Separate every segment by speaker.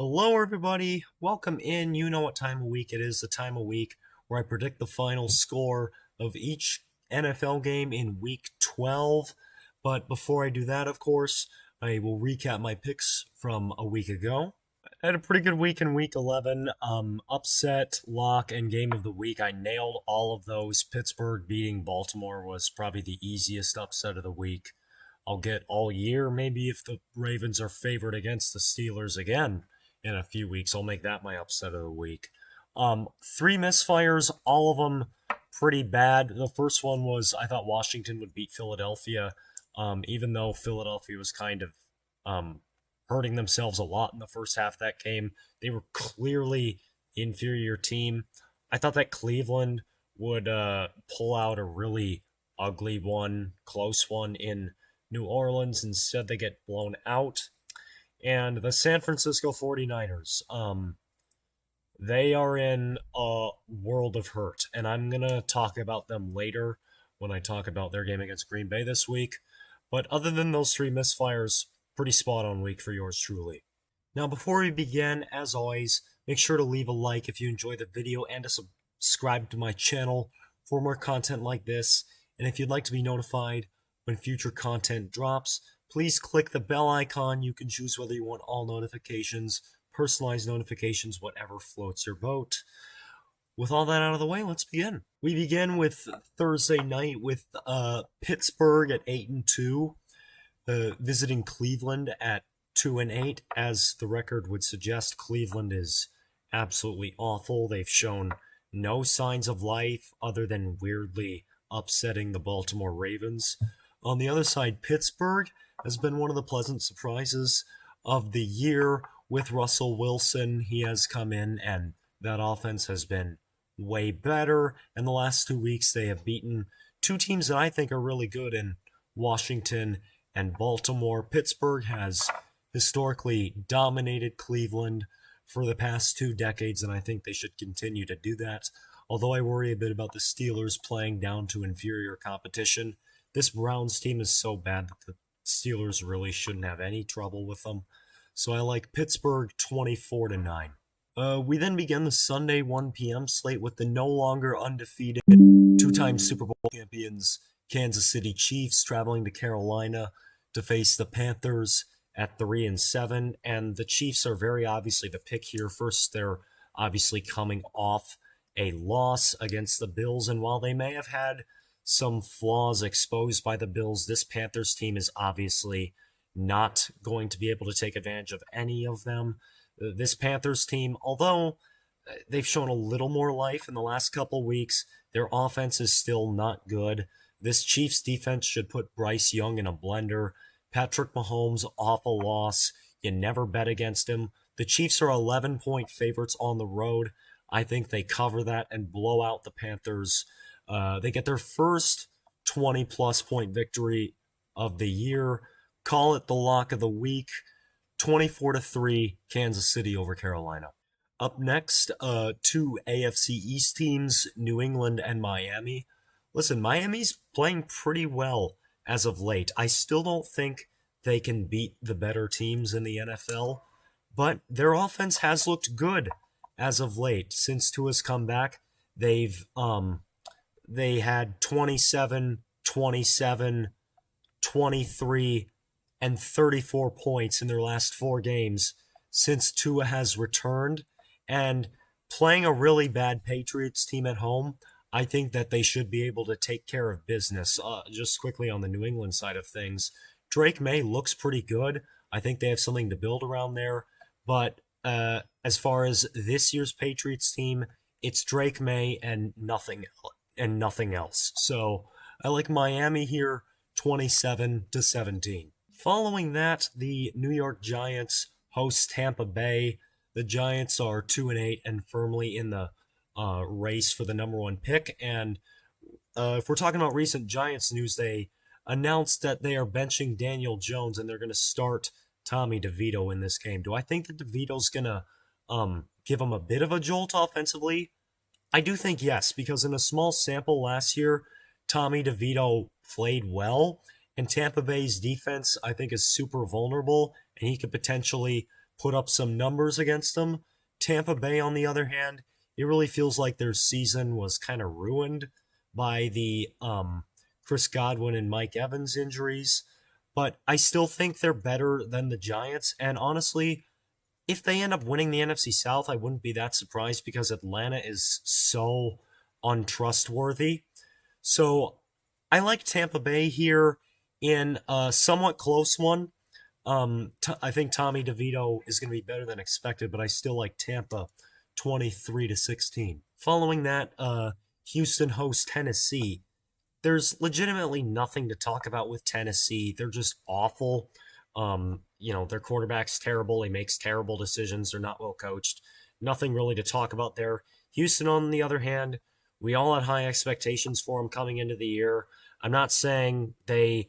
Speaker 1: Hello, everybody. Welcome in. You know what time of week it is. The time of week where I predict the final score of each NFL game in week 12. But before I do that, of course, I will recap my picks from a week ago. I had a pretty good week in week 11. Upset, lock, and game of the week. I nailed all of those. Pittsburgh beating Baltimore was probably the easiest upset of the week. I'll get all year. Maybe if the Ravens are favored against the Steelers again in a few weeks, I'll make that my upset of the week. Three misfires, all of them pretty bad. The first one was I thought Washington would beat Philadelphia, even though Philadelphia was kind of hurting themselves a lot in the first half of that game. They were clearly the inferior team. I thought that Cleveland would pull out a really ugly one, close one in New Orleans. Instead, they get blown out. And the San Francisco 49ers, they are in a world of hurt. And I'm going to talk about them later when I talk about their game against Green Bay this week. But other than those three misfires, pretty spot on week for yours truly. Now, before we begin, as always, make sure to leave a like if you enjoy the video and to subscribe to my channel for more content like this. And if you'd like to be notified when future content drops, please click the bell icon. You can choose whether you want all notifications, personalized notifications, whatever floats your boat. With all that out of the way, let's begin. We begin with Thursday night with Pittsburgh at 8-2, visiting Cleveland at 2-8. As the record would suggest, Cleveland is absolutely awful. They've shown no signs of life other than weirdly upsetting the Baltimore Ravens. On the other side, Pittsburgh has been one of the pleasant surprises of the year with Russell Wilson. He has come in, and that offense has been way better. In the last 2 weeks, they have beaten two teams that I think are really good in Washington and Baltimore. Pittsburgh has historically dominated Cleveland for the past 2 decades, and I think they should continue to do that. Although I worry a bit about the Steelers playing down to inferior competition. This Browns team is so bad that the Steelers really shouldn't have any trouble with them. So I like Pittsburgh 24-9. We then begin the Sunday 1 p.m. slate with the no longer undefeated two-time Super Bowl champions Kansas City Chiefs traveling to Carolina to face the Panthers at 3-7. And the Chiefs are very obviously the pick here. First, they're obviously coming off a loss against the Bills, and while they may have had some flaws exposed by the Bills, this Panthers team is obviously not going to be able to take advantage of any of them. This Panthers team, although they've shown a little more life in the last couple weeks, their offense is still not good. This Chiefs defense should put Bryce Young in a blender. Patrick Mahomes, awful loss. You never bet against him. The Chiefs are 11-point favorites on the road. I think they cover that and blow out the Panthers. They get their first 20-plus point victory of the year. Call it the lock of the week. 24-3, Kansas City over Carolina. Up next, two AFC East teams, New England and Miami. Listen, Miami's playing pretty well as of late. I still don't think they can beat the better teams in the NFL, but their offense has looked good as of late. Since Tua's come back, they had 27, 27, 23, and 34 points in their last 4 games since Tua has returned. And playing a really bad Patriots team at home, I think that they should be able to take care of business. Just quickly on the New England side of things, Drake May looks pretty good. I think they have something to build around there. But as far as this year's Patriots team, it's Drake May and nothing else. So I like Miami here, 27-17. Following that, the New York Giants host Tampa Bay. The Giants are 2-8 and firmly in the race for the number 1 pick. And if we're talking about recent Giants news, they announced that they are benching Daniel Jones and they're going to start Tommy DeVito in this game. Do I think that DeVito's going to give him a bit of a jolt offensively? I do think yes, because in a small sample last year, Tommy DeVito played well, and Tampa Bay's defense, I think, is super vulnerable, and he could potentially put up some numbers against them. Tampa Bay, on the other hand, it really feels like their season was kind of ruined by the Chris Godwin and Mike Evans injuries. But I still think they're better than the Giants. And honestly, if they end up winning the NFC South, I wouldn't be that surprised because Atlanta is so untrustworthy. So I like Tampa Bay here in a somewhat close one. I think Tommy DeVito is going to be better than expected, but I still like Tampa 23-16. Following that, Houston hosts Tennessee. There's legitimately nothing to talk about with Tennessee. They're just awful. Their quarterback's terrible. He makes terrible decisions. They're not well coached. Nothing really to talk about there. Houston, on the other hand, we all had high expectations for them coming into the year. I'm not saying they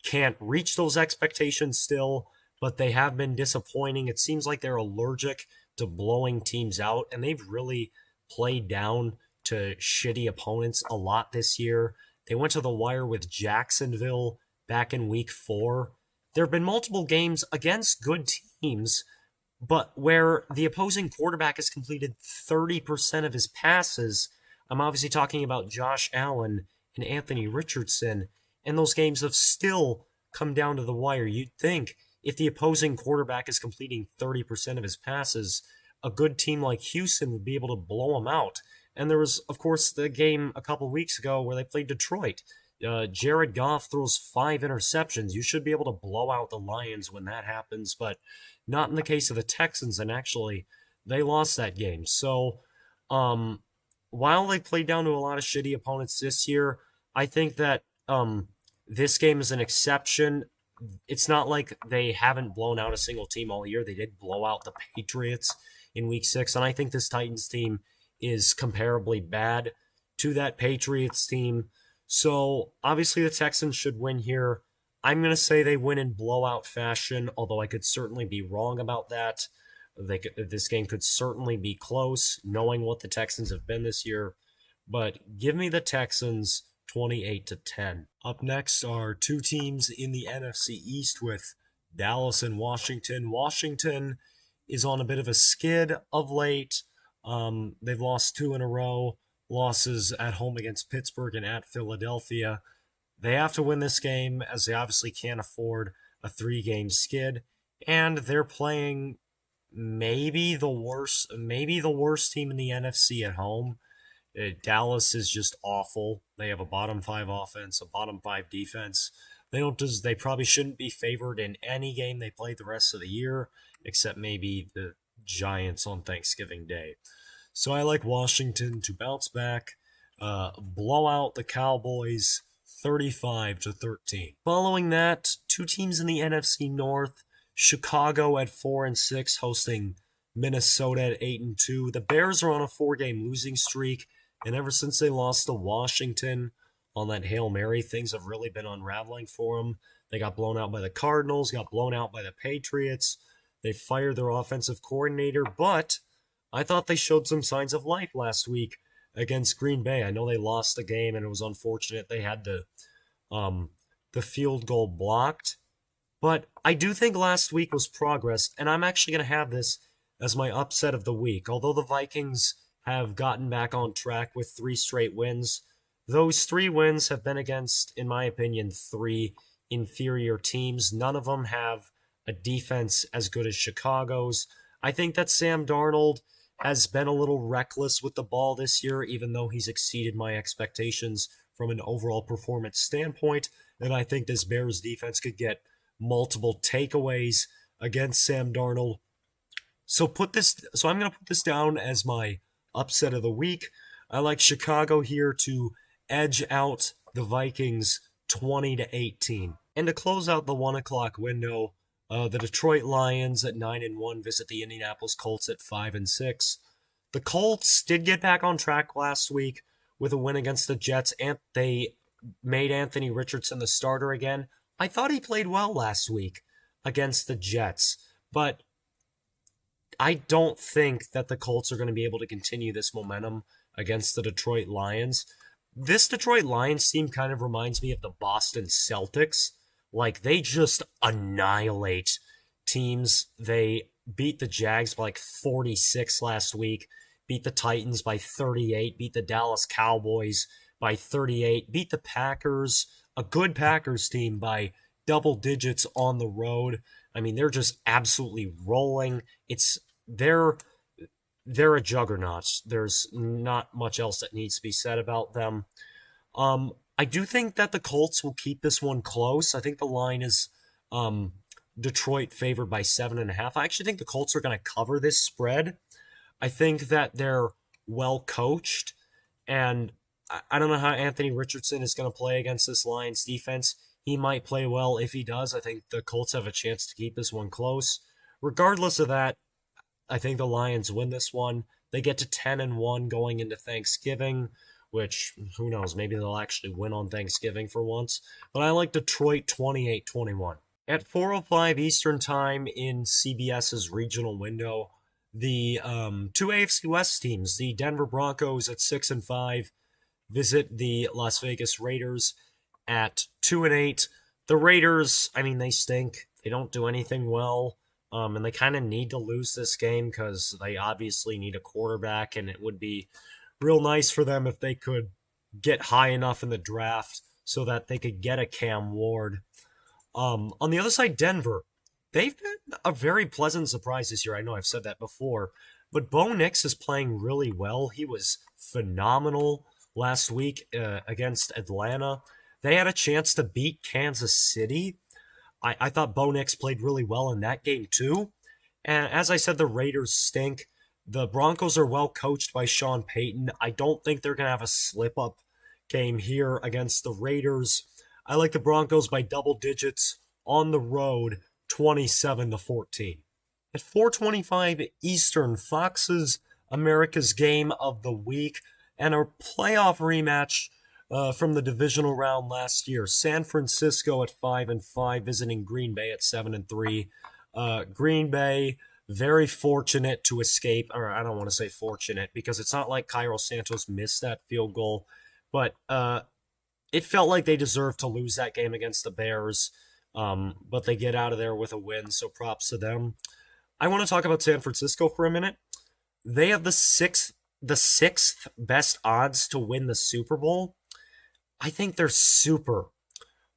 Speaker 1: can't reach those expectations still, but they have been disappointing. It seems like they're allergic to blowing teams out, and they've really played down to shitty opponents a lot this year. They went to the wire with Jacksonville back in week 4. There have been multiple games against good teams, but where the opposing quarterback has completed 30% of his passes. I'm obviously talking about Josh Allen and Anthony Richardson, and those games have still come down to the wire. You'd think if the opposing quarterback is completing 30% of his passes, a good team like Houston would be able to blow them out. And there was, of course, the game a couple weeks ago where they played Detroit. Jared Goff throws 5 interceptions. You should be able to blow out the Lions when that happens, but not in the case of the Texans, and actually, they lost that game. So, while they played down to a lot of shitty opponents this year, I think that this game is an exception. It's not like they haven't blown out a single team all year. They did blow out the Patriots in week 6, and I think this Titans team is comparably bad to that Patriots team. So, obviously, the Texans should win here. I'm going to say they win in blowout fashion, although I could certainly be wrong about that. This game could certainly be close, knowing what the Texans have been this year. But give me the Texans 28-10. Up next are two teams in the NFC East with Dallas and Washington. Washington is on a bit of a skid of late. They've lost 2 in a row. Losses at home against Pittsburgh and at Philadelphia. They have to win this game as they obviously can't afford a 3-game skid, and they're playing maybe the worst team in the NFC at home. Dallas is just awful. They have a bottom 5 offense, a bottom 5 defense. They probably shouldn't be favored in any game they play the rest of the year, except maybe the Giants on Thanksgiving Day. So I like Washington to bounce back, blow out the Cowboys 35-13. Following that, two teams in the NFC North, Chicago at 4-6 hosting Minnesota at 8-2. The Bears are on a 4-game losing streak, and ever since they lost to Washington on that Hail Mary, things have really been unraveling for them. They got blown out by the Cardinals, got blown out by the Patriots. They fired their offensive coordinator, but I thought they showed some signs of life last week against Green Bay. I know they lost the game, and it was unfortunate they had the field goal blocked. But I do think last week was progress, and I'm actually going to have this as my upset of the week. Although the Vikings have gotten back on track with 3 straight wins, those 3 wins have been against, in my opinion, 3 inferior teams. None of them have a defense as good as Chicago's. I think that Sam Darnold has been a little reckless with the ball this year, even though he's exceeded my expectations from an overall performance standpoint. And I think this Bears defense could get multiple takeaways against Sam Darnold. So I'm going to put this down as my upset of the week. I like Chicago here to edge out the Vikings 20-18. And to close out the 1 o'clock window, the Detroit Lions at 9-1 visit the Indianapolis Colts at 5-6. The Colts did get back on track last week with a win against the Jets, and they made Anthony Richardson the starter again. I thought he played well last week against the Jets, but I don't think that the Colts are going to be able to continue this momentum against the Detroit Lions. This Detroit Lions team kind of reminds me of the Boston Celtics. Like, they just annihilate teams. They beat the Jags by like 46 last week, beat the Titans by 38, beat the Dallas Cowboys by 38, beat the Packers, a good Packers team, by double digits on the road. I mean, they're just absolutely rolling. They're a juggernaut. There's not much else that needs to be said about them. I do think that the Colts will keep this one close. I think the line is um, Detroit favored by 7.5. I actually think the Colts are going to cover this spread. I think that they're well coached, and I don't know how Anthony Richardson is going to play against this Lions defense. He might play well. If he does, I think the Colts have a chance to keep this one close. Regardless of that, I think the Lions win this one. They get to 10-1 going into Thanksgiving, which, who knows, maybe they'll actually win on Thanksgiving for once. But I like Detroit 28-21. At 4:05 Eastern Time in CBS's regional window, the two AFC West teams, the Denver Broncos at 6-5, visit the Las Vegas Raiders at 2-8. The Raiders, I mean, they stink. They don't do anything well. And they kind of need to lose this game because they obviously need a quarterback, and it would be real nice for them if they could get high enough in the draft so that they could get a Cam Ward. On the other side, Denver, they've been a very pleasant surprise this year. I know I've said that before, but Bo Nix is playing really well. He was phenomenal last week against Atlanta. They had a chance to beat Kansas City. I thought Bo Nix played really well in that game too. And as I said, the Raiders stink. The Broncos are well coached by Sean Payton. I don't think they're going to have a slip-up game here against the Raiders. I like the Broncos by double digits on the road, 27-14. At 4:25 Eastern, Fox's America's Game of the Week and a playoff rematch from the divisional round last year. San Francisco at 5-5, visiting Green Bay at 7-3. Green Bay very fortunate to escape, or I don't want to say fortunate because it's not like Cairo Santos missed that field goal, but it felt like they deserved to lose that game against the Bears, but they get out of there with a win, so props to them. I want to talk about San Francisco for a minute. They have the sixth best odds to win the Super Bowl. I think they're super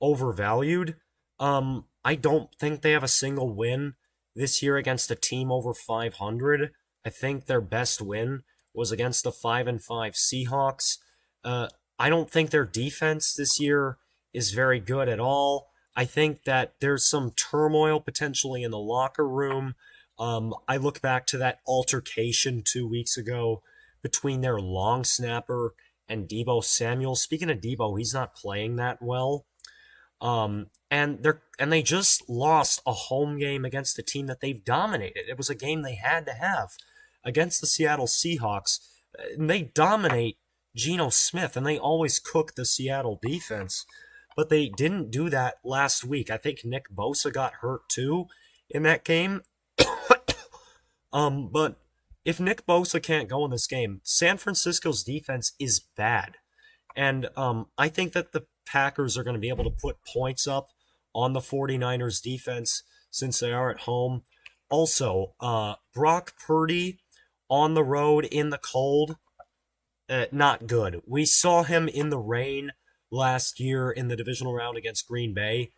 Speaker 1: overvalued. I don't think they have a single win this year against a team over 500. I think their best win was against the 5-5 Seahawks. I don't think their defense this year is very good at all. I think that there's some turmoil potentially in the locker room. I look back to that altercation 2 weeks ago between their long snapper and Deebo Samuel. Speaking of Deebo, he's not playing that well. And they just lost a home game against a team that they've dominated. It was a game they had to have against the Seattle Seahawks. And they dominate Geno Smith, and they always cook the Seattle defense. But they didn't do that last week. I think Nick Bosa got hurt too in that game. But if Nick Bosa can't go in this game, San Francisco's defense is bad. And I think that the Packers are going to be able to put points up on the 49ers defense since they are at home. Also, Brock Purdy on the road in the cold, not good. We saw him in the rain last year in the divisional round against Green Bay.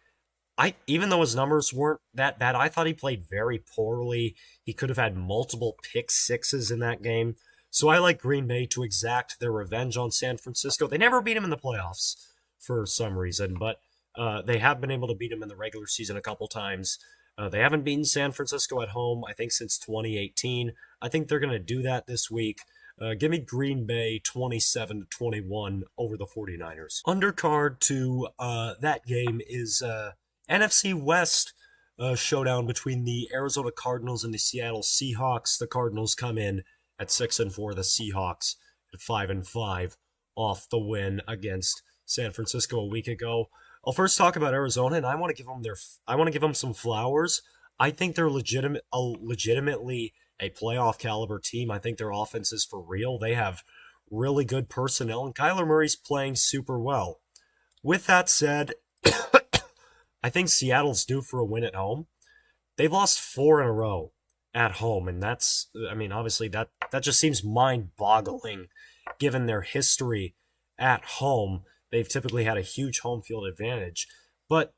Speaker 1: Even though his numbers weren't that bad, I thought he played very poorly. He could have had multiple pick sixes in that game. So I like Green Bay to exact their revenge on San Francisco. They never beat him in the playoffs for some reason, but they have been able to beat him in the regular season a couple times. They haven't beaten San Francisco at home, I think, since 2018. I think they're going to do that this week. Give me Green Bay 27-21 over the 49ers. Undercard to that game is NFC West showdown between the Arizona Cardinals and the Seattle Seahawks. The Cardinals come in at 6-4, the Seahawks at 5-5 off the win against San Francisco a week ago. I'll first talk about Arizona, and I want to give them some flowers. I think they're legitimately a playoff caliber team. I think their offense is for real. They have really good personnel, and Kyler Murray's playing super well. With that said, I think Seattle's due for a win at home. they've lost 4 in a row at home, and that's, I mean, obviously that just seems mind-boggling given their history at home. They've typically had a huge home field advantage, but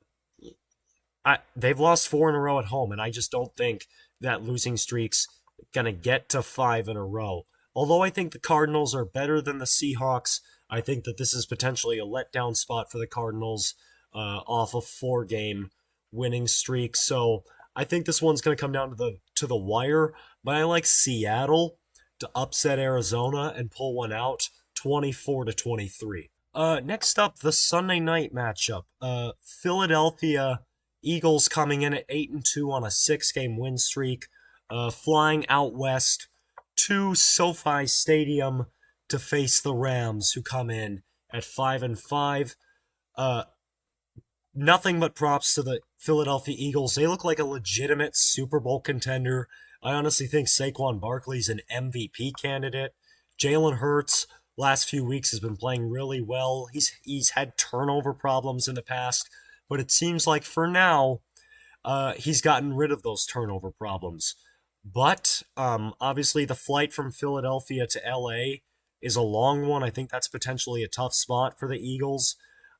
Speaker 1: they've lost 4 in a row at home, and I just don't think that losing streak's gonna get to 5 in a row. Although I think the Cardinals are better than the Seahawks, I think that this is potentially a letdown spot for the Cardinals off a 4-game winning streak. So I think this one's going to come down to the wire. But I like Seattle to upset Arizona and pull one out, 24-23. Next up, the Sunday night matchup. Philadelphia Eagles coming in at 8-2 on a 6-game win streak, flying out west to SoFi Stadium to face the Rams, who come in at 5-5. Nothing but props to the Philadelphia Eagles. They look like a legitimate Super Bowl contender. I honestly think Saquon Barkley's an MVP candidate. Jalen Hurts, last few weeks, has been playing really well. He's had turnover problems in the past, but it seems like for now, he's gotten rid of those turnover problems. But obviously, the flight from Philadelphia to LA is a long one. I think that's potentially a tough spot for the Eagles.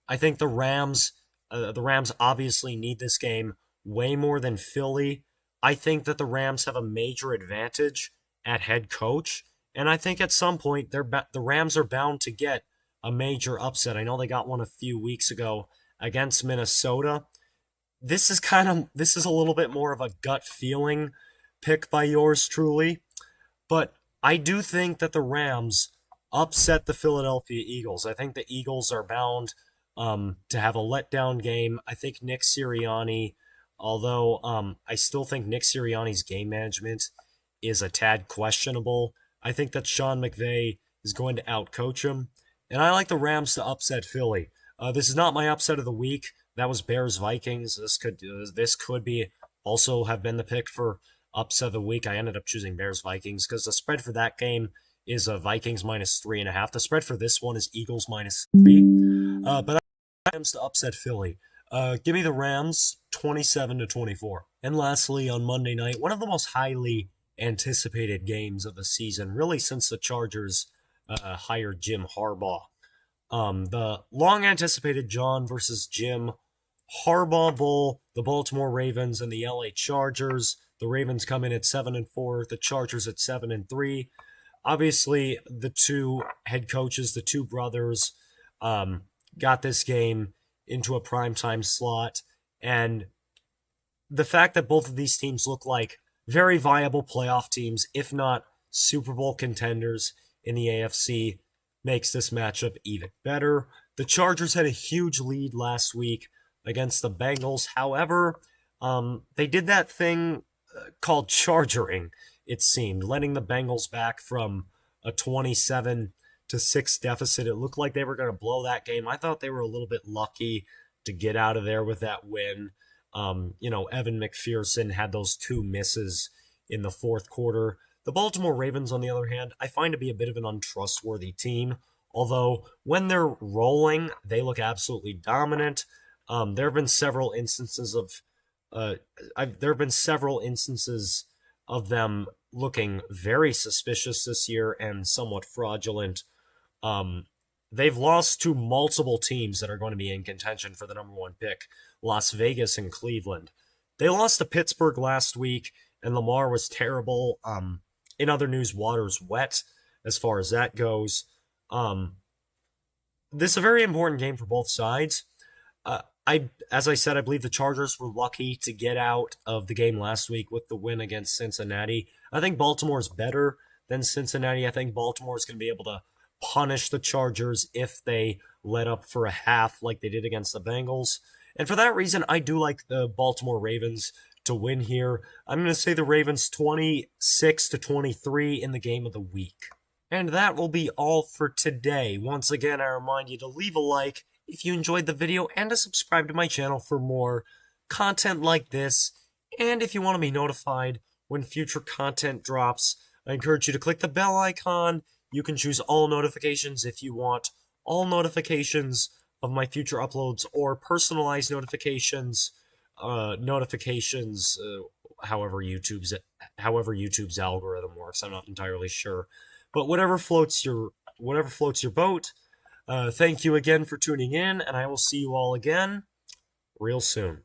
Speaker 1: I think the Rams obviously need this game way more than Philly. I think that the Rams have a major advantage at head coach, and I think at some point the Rams are bound to get a major upset. I know they got one a few weeks ago against Minnesota. This is a little bit more of a gut feeling pick by yours truly, but I do think that the Rams upset the Philadelphia Eagles. I think the Eagles are bound to have a letdown game. I think Nick Sirianni, although I still think Nick Sirianni's game management is a tad questionable, I think that Sean McVay is going to outcoach him, and I like the Rams to upset Philly. This is not my upset of the week. That was Bears Vikings. This could be also have been the pick for upset of the week. I ended up choosing Bears Vikings because the spread for that game is Vikings -3.5. The spread for this one is Eagles -3. But Rams to upset Philly. Give me the Rams 27-24. And lastly, on Monday night, one of the most highly anticipated games of the season, really since the Chargers hired Jim Harbaugh. The long anticipated John versus Jim Harbaugh Bowl, the Baltimore Ravens and the LA Chargers. The Ravens come in at 7-4, the Chargers at 7-3. Obviously, the two head coaches, the two brothers, got this game into a primetime slot. And the fact that both of these teams look like very viable playoff teams, if not Super Bowl contenders in the AFC, makes this matchup even better. The Chargers had a huge lead last week against the Bengals. However, they did that thing called chargering, it seemed, letting the Bengals back from a 27-6 deficit. It looked like they were going to blow that game. I thought they were a little bit lucky to get out of there with that win. Evan McPherson had those 2 misses in the fourth quarter. The Baltimore Ravens, on the other hand, I find to be a bit of an untrustworthy team. Although when they're rolling, they look absolutely dominant. There have been several instances of them looking very suspicious this year and somewhat fraudulent. They've lost to multiple teams that are going to be in contention for the number 1 pick, Las Vegas and Cleveland. They lost to Pittsburgh last week, and Lamar was terrible. In other news, water's wet as far as that goes. This is a very important game for both sides. As I said, I believe the Chargers were lucky to get out of the game last week with the win against Cincinnati. I think Baltimore's better than Cincinnati. I think Baltimore's going to be able to punish the Chargers if they let up for a half like they did against the Bengals. And for that reason, I do like the Baltimore Ravens to win here. I'm going to say the Ravens 26-23 in the game of the week. And that will be all for today. Once again, I remind you to leave a like if you enjoyed the video and to subscribe to my channel for more content like this. And if you want to be notified when future content drops, I encourage you to click the bell icon. You can choose all notifications if you want all notifications of my future uploads or personalized notifications, however YouTube's algorithm works. I'm not entirely sure, but whatever floats your boat. Thank you again for tuning in, and I will see you all again real soon.